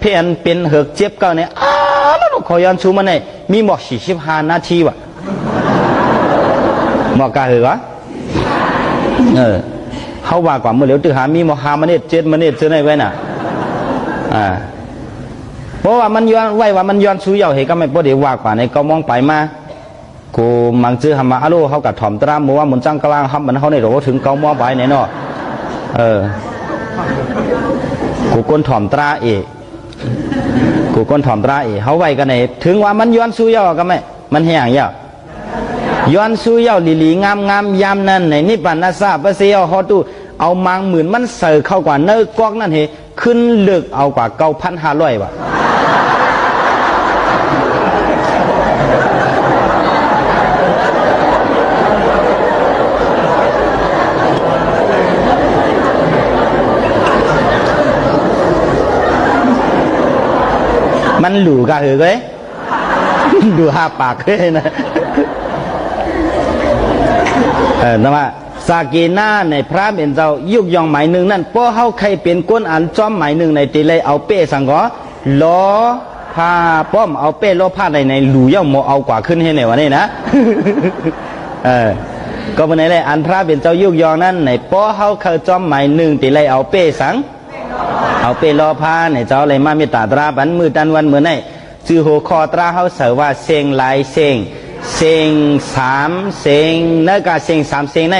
เพียนเป็นเหือกเจ็บเก่าเนี่ยแล้วขอย้อนชูมันเนี่ยมีหมอก45 นาทีวะหมอกกาเหรอเขาว่ากว่าเมื่อเร็วตื่นหามีหมอก5 นาที7 นาทีเจอในไว้น่ะเพราะว่ามันย้อนไว้ว่ามันย้อนชูเยาเหก็ไม่พอดีว่ากว่าในก็มองไปมากูมังจื้อหามาอารมณ์เขากับถ่อมตรามัวมันจังกลางครับมันเขาในโรถึงเกามองไปไหนเนาะกูก้นถ่อมตราเอกกูก้นถ่อมตราเอกเขาไว้กันไหนถึงว่ามันย้อนสู้เยาก็ไม่มันแห้งเยาย้อนสู้เยาลีงามยามนั่นในนิพพานาซาเปเสียวฮอตูเอามังหมื่นมันเสือเข้ากว่าเนื้อกอกนั่นเหขึ้นเลือกเอากว่า9,500 ว่ะมันหลูกะเหรอเว้ยดู5 ปากเลยนะนะว่าสากีน่าในพระเป็นเจ้ายุกยองหมายหนึ่งนั่นเพราะเขาใครเป็นก้นอันจ้อมหมายหนึ่งในตีเลยเอาเป้สังกอล้อผ้าป้อมเอาเป้ล้อผ้าในหลูย่อมโมเอากว่าขึ้นให้ในวันนี้นะก็เป็นอะไรอันพระเป็นเจ้ายุกยองนั่นในเพราะเขาเคยจ้อมหมายหนึ่งตีเลยเอาเป้สังเอาเปรอพาในเจ้าเลยมามีตาตราบันมือดันวันเหมือนไงจือหัวคอตราเขาเสว่าเซงหลายเซง3 เซงเนื้อกาเซง3 เซงใน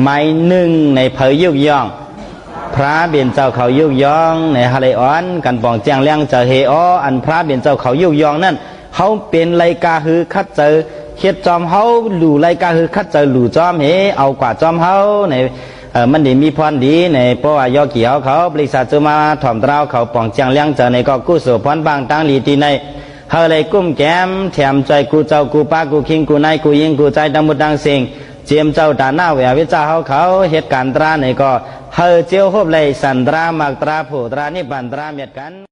หมายหนึ่งในเผยยุกยองพระเบียนเจ้าเขายุกยองในฮาเลออนกันปองแจงเลี้ยงเจอเฮออันพระเบียนเจ้าเขายุกยองนั่นเขาเป็นไรกาฮือคัดเจอเฮ็ดจอมเขาหลู่ไรกาฮือคัดเจอหลู่จอมเฮเอากว่าจอมเขาในมันดีมีพรดีในเพราะว่ายอเกี่ยวเขาบริษัทจะมาถ่อมเท้าเขาป่องเจียงเลี้ยงเจอในก็กู้สู่พรบางตั้งหลีตีในเฮเลยกุ้มแก้มแถมใจกูเจ้ากูป้ากูคิงกูนายกูยิงกูใจดำมุดดังเสียงเจียมเจ้าตาหน้าเวียวิจาเขาเหตุการณ์ตราในก็เฮเจียวฮบเลยสันตรามากตราโผตรานิบันตราเมียดกัน